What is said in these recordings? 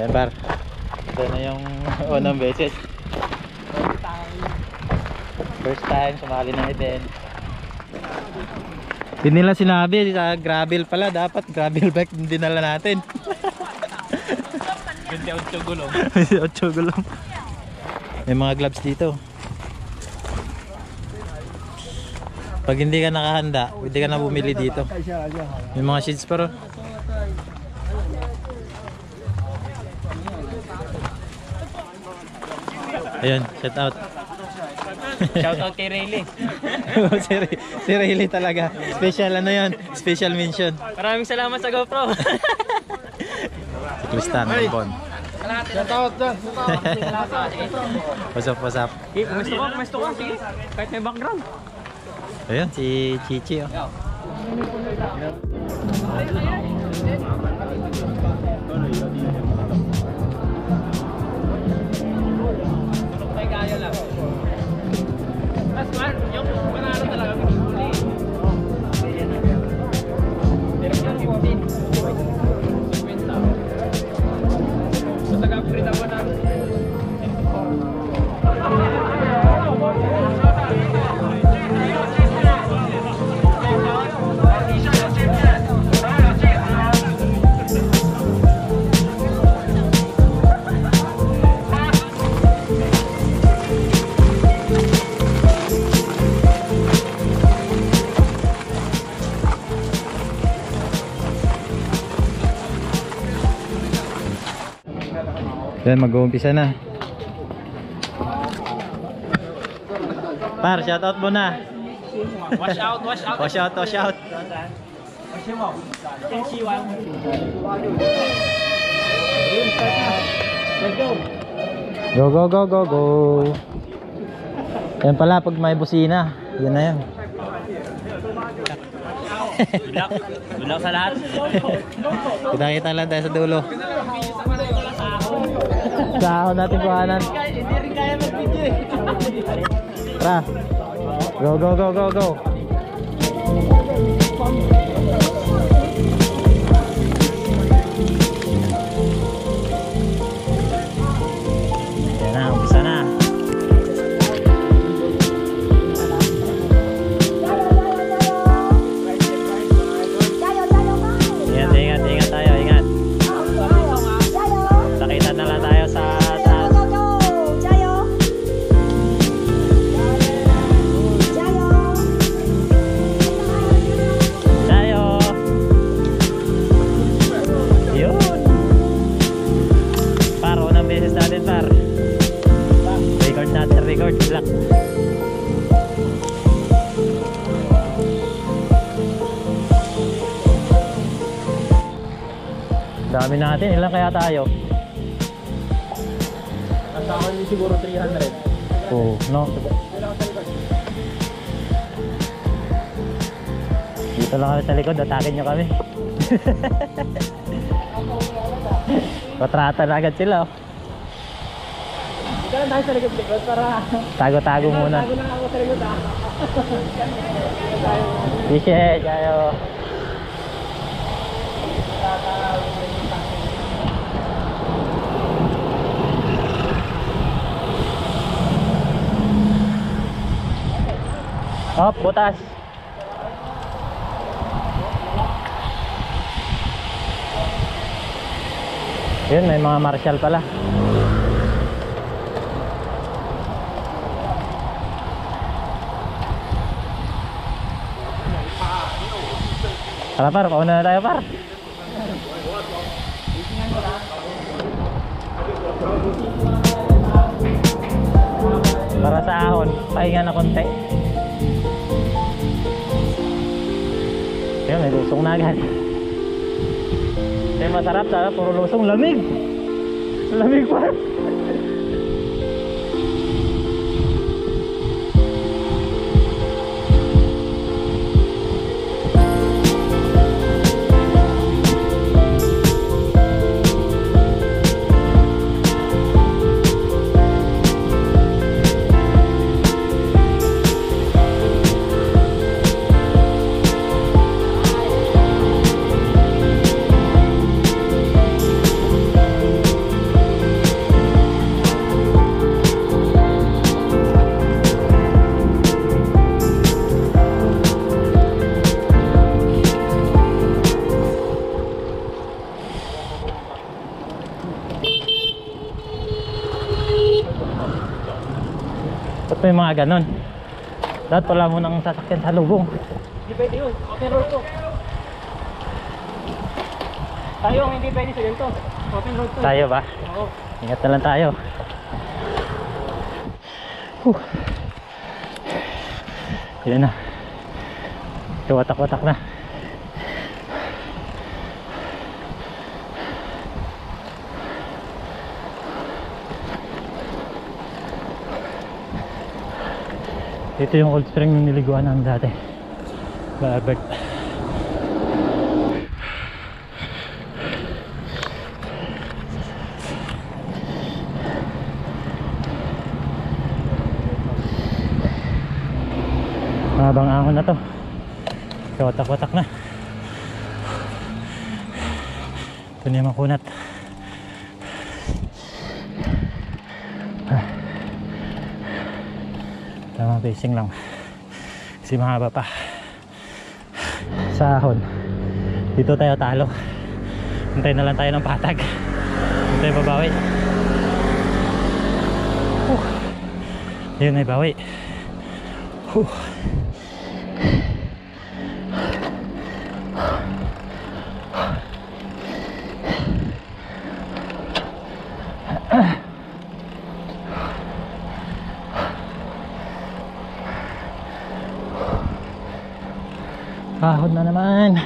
Ayan par, ito na yung unang beses. First time sumali ng event. Hindi nila sinabi sa gravel pala, dapat gravel bike din dinala natin. 28 gulong. 28 gulong. May mga gloves dito. Pag hindi ka nakahanda, hindi ka na bumili dito. May mga sheets pero. Ayun, shout out. Shout out kay Rayleigh. Si Rayleigh talaga. Special ano yun? Special mention. Maraming salamat sa GoPro. Kristan Bon. Shout out dyan. What's up, what's up? Gusto ko. Sige. Kahit may background. Ayun, si Chichi oh. Kaya lang. Mas man, yung panalo talaga pinuli. Direksyon 15. 50. So taga-upgrade ako ng Yan, mag-uumpisa na. Par, shout out muna. wash out. Wash out, wash out. Go, go, go, go, go. Yan pala, pag may busina, yan na yan. Good luck sa lahat. Kita-kita lang tayo sa dulo. Sahon natin kuhanan. Hindi rin kaya mag-video eh. Tara. Go, go, go, go, go. Yan na, umpisa na. Ingat tayo, ingat. Sakitan na lang tayo sa taas. Tayo. Yun. Par, unang beses natin par. Record natin, record. Black. Dami natin, ilan kaya tayo? Nasa akin siguro 300. Oo, no? Dito lang kami sa likod, atakin nyo kami. Patrata na agad sila oh. Dito lang tayo sa likod para Tago-tago muna. tago lang ako sa likod ah. Sige, jayo. Hop, butas. Yun, may mga marshal pala. Tara par, pauna na tayo par. Para sa ahon, pahinga na konti. Ayun, may lusong na agad. Kaya masarap sa puro lusong, lamig. Lamig pa. May mga ganon. Dapat wala mo nang sasakyan sa lubong. Hindi pwede yun. Open road to. Tayo ang hindi pwede sa ganito. Open road to. Tayo ba? Oo. Ingat na lang tayo. Yan na. Watak-watak na. Ito yung old spring yung niliguan namin dati. Ba Albert. Mahabang ahon na to. Kawatak-watak na. Ito na yung makunat. Tamang pacing lang kasi mahaba pa sa ahon. Dito tayo talo. Hintayin na lang tayo ng patag. Hintayin babawi. Yun ay bawi. Ahon na naman.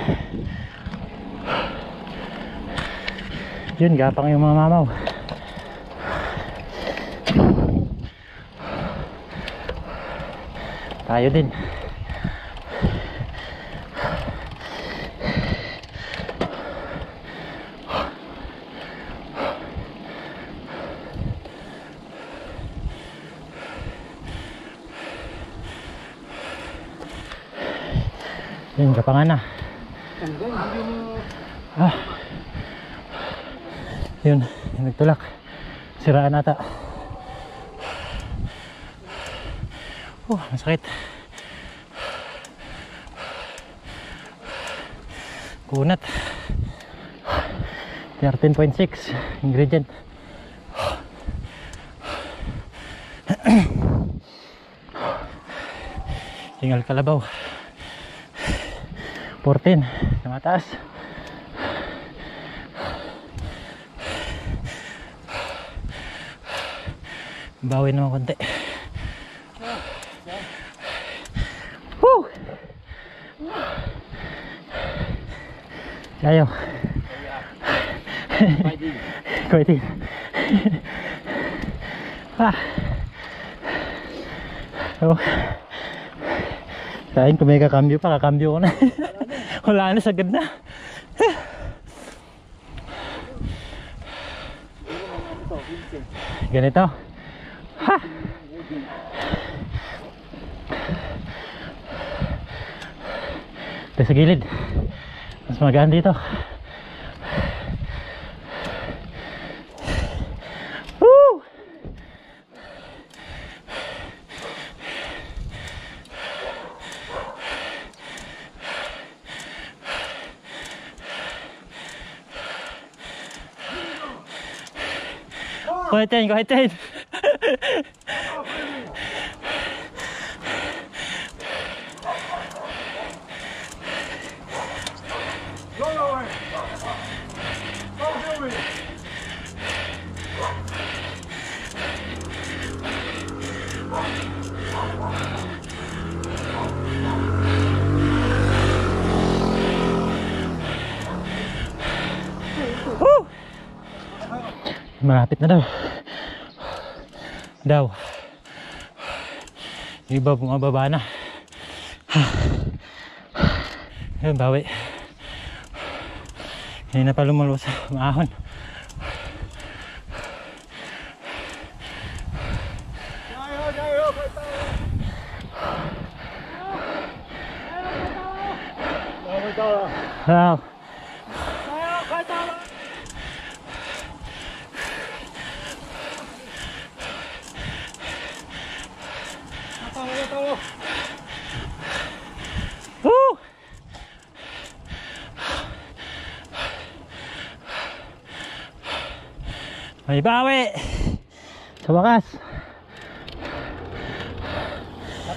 Yun, gapang yung mga mamaw. Tayo din. Yun, kapangan na. Yun, nagtulak. Siraan ata. Masakit. Kunat. 13.6 ingredient. Tinggal kalabaw. 14 sa mataas. Bawi naman konti. Tayo. Fighting. Kain kung may kakambyo pa, kakambyo ko na. Wala na, sagad na. Ganito. Ito sa gilid. Mas magaan dito. Woo! Go ahead, Tain. Go ahead, Tain. Malapit na daw. Iba bumababa na. Ayun, bawi. Hindi na pa lumalos sa maahon. Wow. May bawi sa wakas.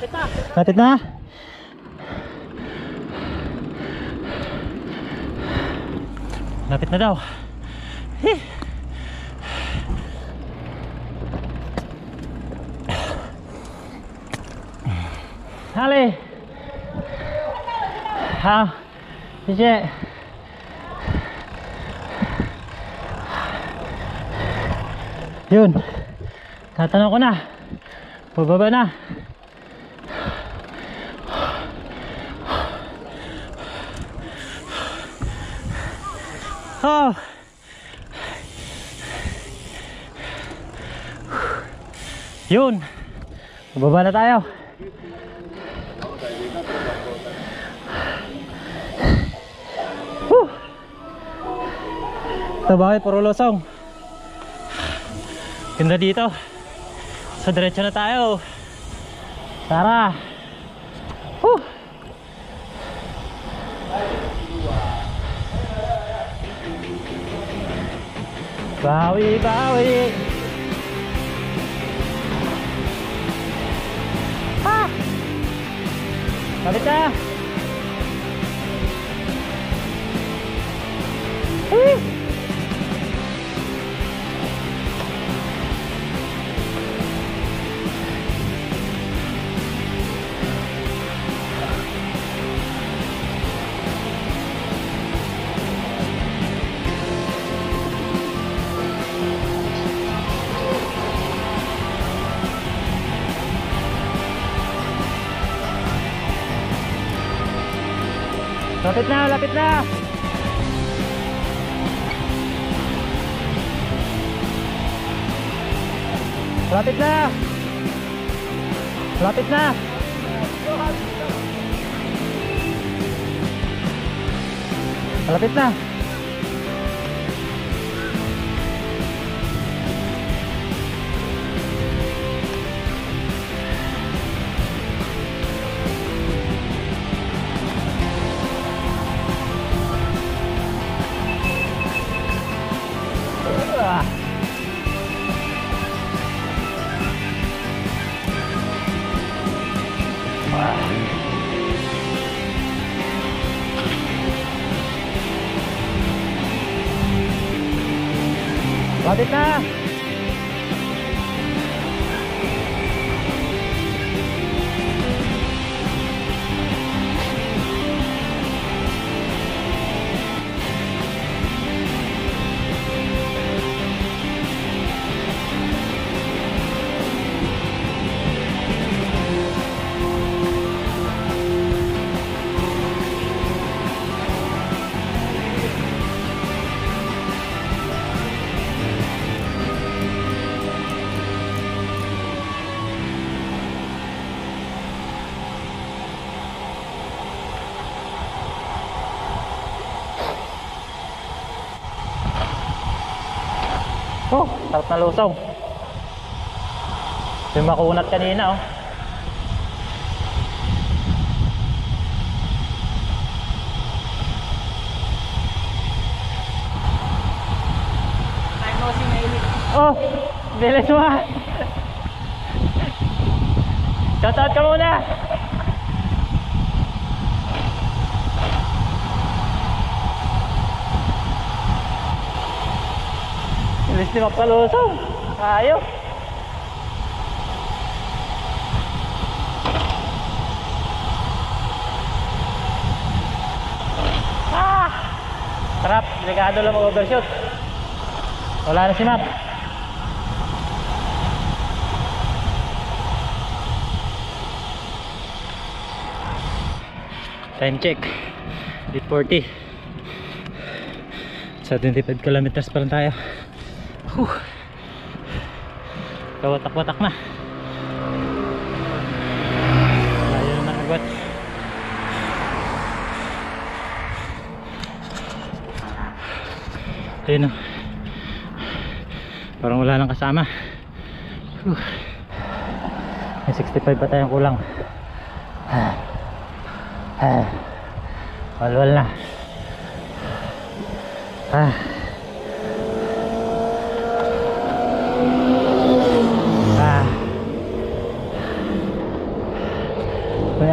Lapit na. Lapit na daw. Hali. Ha. Sige. Yun. Tatanong ko na. Pababa na. Oh. Yun. Pababa na tayo. Ito bakit puro losong. Ganda dito. So diretso na tayo. Tara. Bawi, bawi. Ha! Kapit na. Lapit na, lapit na. Lapit na. Lapit na. Lapit na. Lapit na. Oh, sarap na lusong. Yung makunat kanina, oh. Oh, bilis mo. Shoutout ka muna. Bilis ni Mapalusong. Ayaw. Sarap, delikado lang mag-overshoot. Wala na si Matt. Time check 8:40. Sa 25 kilometers pa lang tayo. Kawatak-watak na. Layo na agad. Ayun o. Parang wala nang kasama. May 65 pa tayong kulang. Walwal na.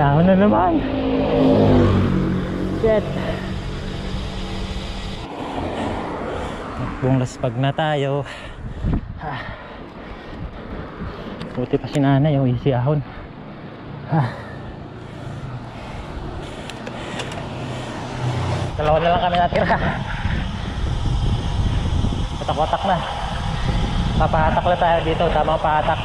Ahon na naman. Shit. Buong laspag na tayo. Buti pa si nanay, yung easy ahon. Dalawa na lang kami natira. Watak-watak na. Papahatak lang tayo dito, tamang pahatak.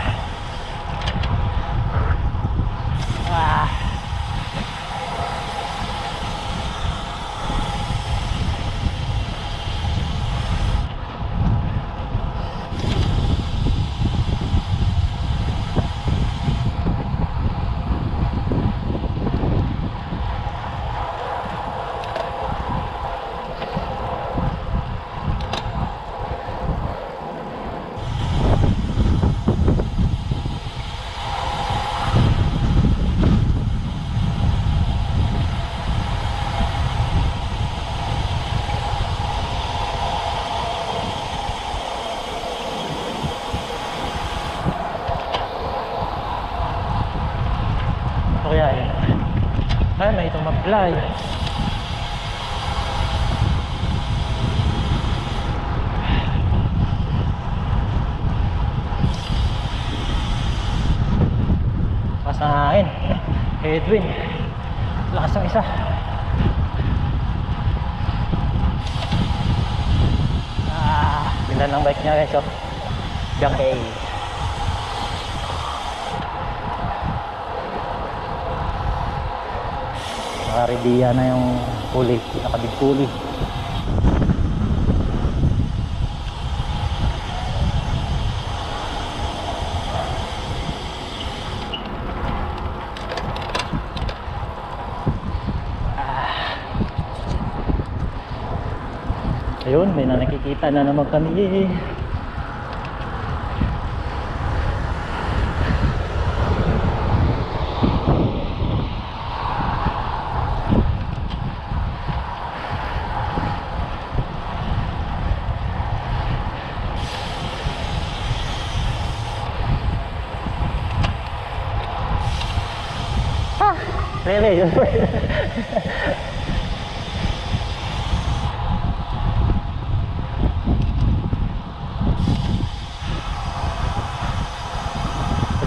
Kaya yun. Ay, may itong mag-fly. Lakas ng hangin. Headwind. Lakas ng isa. Ganda ng bike niya guys. Bianchi. Nakaridiya na yung pulley, nakabig pulley. Ayun, may nakikita na naman kami. Really? Sa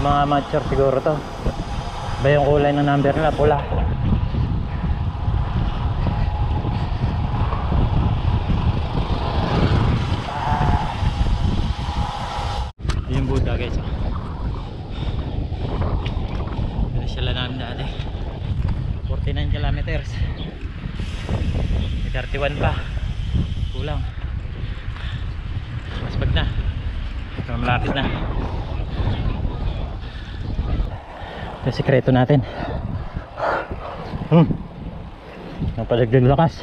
mga amateur siguro to. Ba yung kulay ng number nila pula. Yung Buddha guys. Ito sila namin dati. 49 kilometers. May 31 pa. Kulang. Mas pag na. Malapit na. Ito yung sikreto natin. Napadagdag lakas.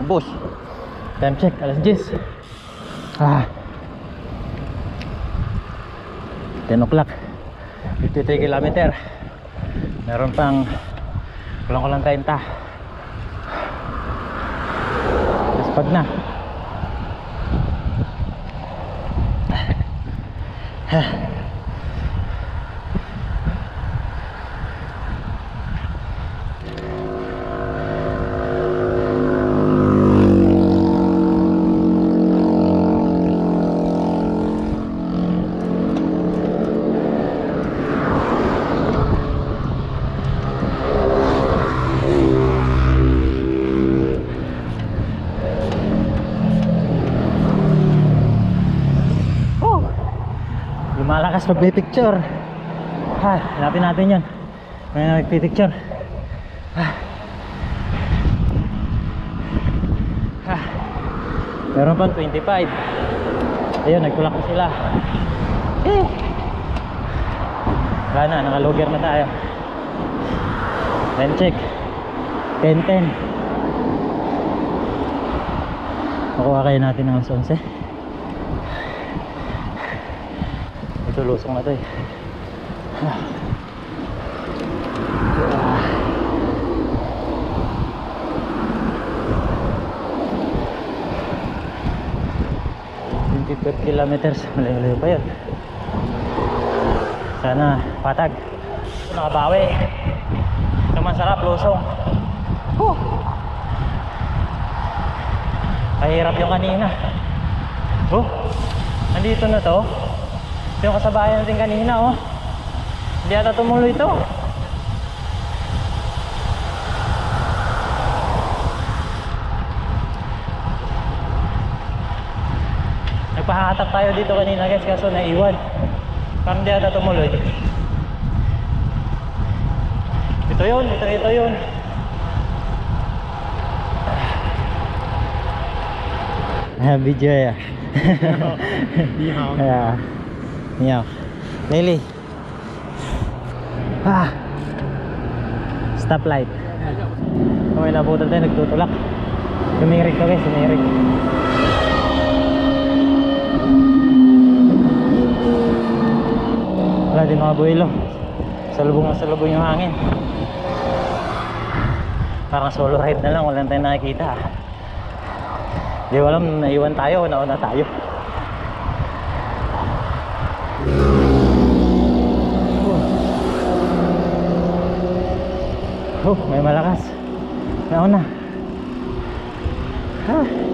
Bos, time check, alas 10. 10 o'clock, 53 kilometer. Meron pang kulang-kulang 30. Laspag na. Lumalakas pag may picture. Hanapin natin yan. May nagpipicture. Meron pang 25. Ayun, nagtulak na sila. Wala na, nakaluger na tayo. Time check 10:10. Makuha kayo natin ng alas 11. Ito lusong na to eh. Kilometers, malayo-layo pa yun. Sana patag. Nakabawi. Ito masarap, lusong. Kahirap yung kanina. Nandito na to. Ito yung kasabayan natin kanina, oh. Hindi ata tumuloy ito. Nagpahatak tayo dito kanina guys, kaso naiwan. Parang di ata tumuloy. Ito yun, ito yun. Video ya. Yeah. Yeah. Lily. Stoplight. May nabutan tayo, nagtutulak. Tumirik to guys, tumirik. Wala din mga buwilo. Salubong yung hangin. Parang solo ride na lang, walang tayong nakikita. Di ko alam, naiwan tayo, nauna tayo. May malakas. Nauna.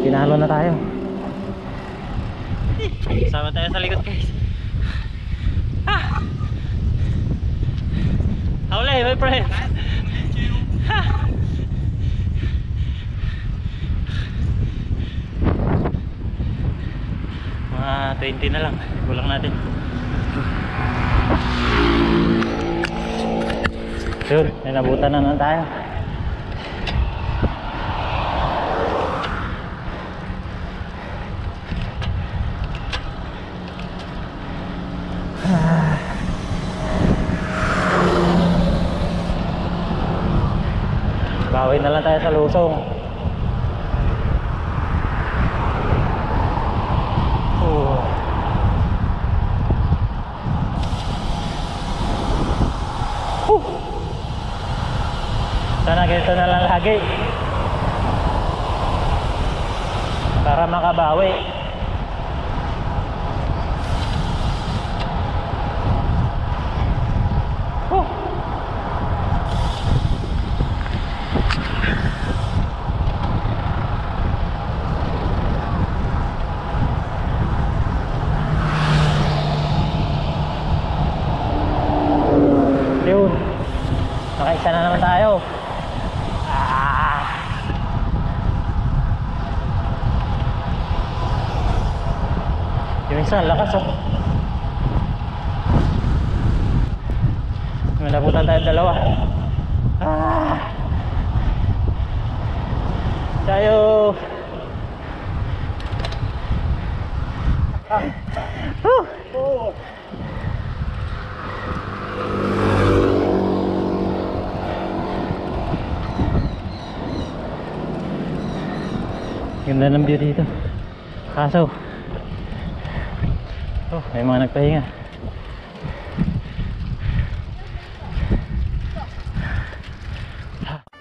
Pinalo na tayo. Sama tayo sa likod guys. Howley, my friend. Mga 20 na lang. Kulang natin. Yun, may nabutan na naman tayo. Bawi na lang tayo sa lusong. Sana ganito na lang lagi para makabawi. Yun, nakaisa na naman tayo. Yung isa, lakas oh. Malabutan tayo dalawa. Tayo. Ganda ng view dito. Kaso may mga nagpahinga.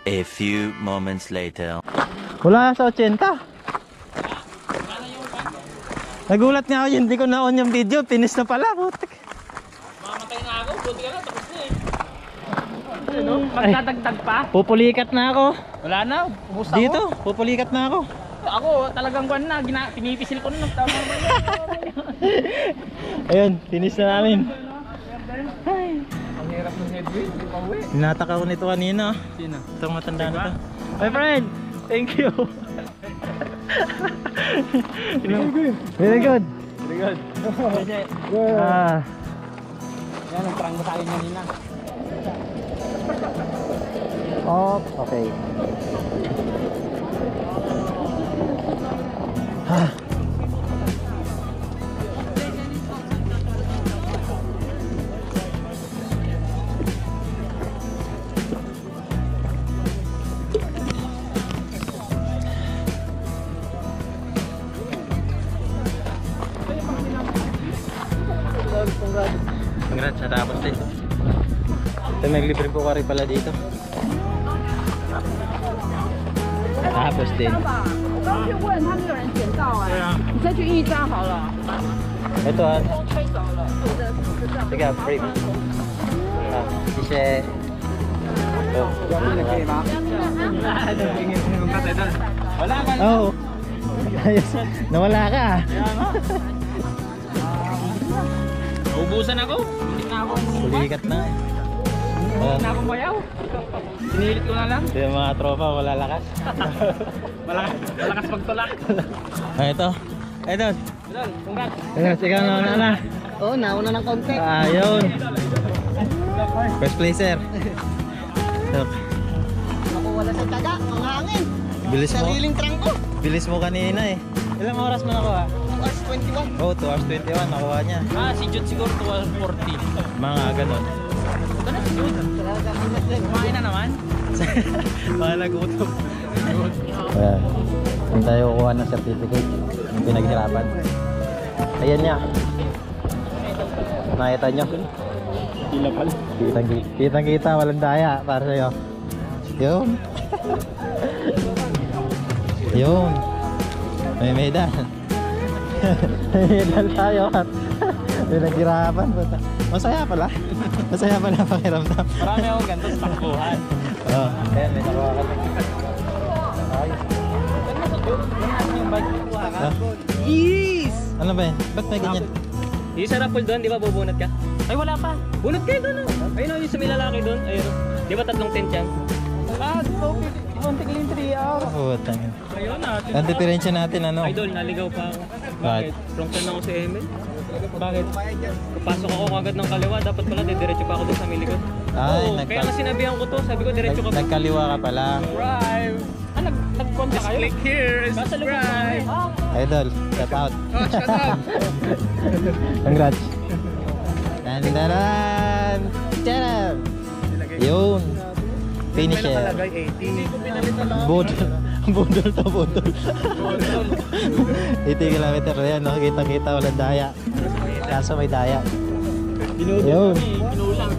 A few moments later. Wala sa 80. Nagulat nga ako yun, hindi ko na-on yung video. Finish na pala, putik. Mamatay na ako, buti ka na, tapos na eh. Ano? Magdadagdag pa? Pupulikat na ako. Wala na, ubus ako. Dito, pupulikat na ako. Ako talagang kuwan na, pinipisil ko na nagtama mo. Ayun, finish na namin. Ang hirap ng headwind, di pa uwi. Tinatak ako nito kanina. Sino? Itong matanda na to. My friend, thank you. Very good. Very good. Yan ang parang sa akin kanina. Okay. Congrats, natapos din. Ito, naglibre po ka rin pala dito. Natapos din. 我刚去问他没有人捡到哎，你再去印一张好了。 Ito ah. 吹走了，我的是这样。 Sige, free. Ah, Sise. Oh. Wala ka. Oh. Ayos. Nawala ka. Naubusan ako. Hindi na ako. Bulikat na. Hindi na akong bayaw. Sinilit ko na lang. Yung mga tropa, wala lakas. Malakas magtulak. Ah, ito. Ito. Idol, congrats. Congrats, ikaw na. Oo, nauna ng konti. Ayun. First placer. Ito. Ako wala sa taga, mga hangin. Bilis mo. Sariling trangko. Bilis mo kanina eh. Ilang oras mo nakuha? 2 hours 21. Oh, 2 hours 21 nakuha niya. Si Jude siguro 12:40. Mga ganun. Ito na si Jude. Kumain na naman. Mga nagutom. Ayan. Hindi tayo kukuha ng certificate. Yung pinaghirapan. Ayan niya. Nakita nyo? Kitang kita, walang daya para sa'yo. Yun. Yun. May medal. May medal tayo. Pinaghirapan. Masaya pala. Masaya pala pakiramdam. Marami akong ganito sa takbuhan. Oh, ayan, may nakuha kami. Ayos. Yung bag kuha ka. Ah, Yes! ano ba yan? Ba't may ganyan? Yung sa raffle doon, di ba bubunot ka? Ay wala pa. Bunot kayo doon. Ayun o, yung sa may lalaki doon. Ayun o. Di ba 3 tent yan? Konti yung 3 hours. Oh, tangin. Ayun natin. Ang diferensya natin ano? Idol, naligaw pa ako. Bakit? Wrong turn ako si Emil. Bakit? Papasok ako kagad ng kaliwa, dapat pala didiretso pa ako doon sa may likod. Ay, Oo, kaya nga sinabihan ko to, sabi ko diretso ka pa. Nagkaliwa ka pala. Drive! Nag-contact kayo? Click here and subscribe! Idol, shout out. Oh, shut up! Congrats. Dandaran! Tcharam! Yun. Finisher. Budol. Budol to, budol. 80 kilometer na yan, no? Kita-kita, walang daya. Kaso may daya. Binudo Yun. kami, kinulang.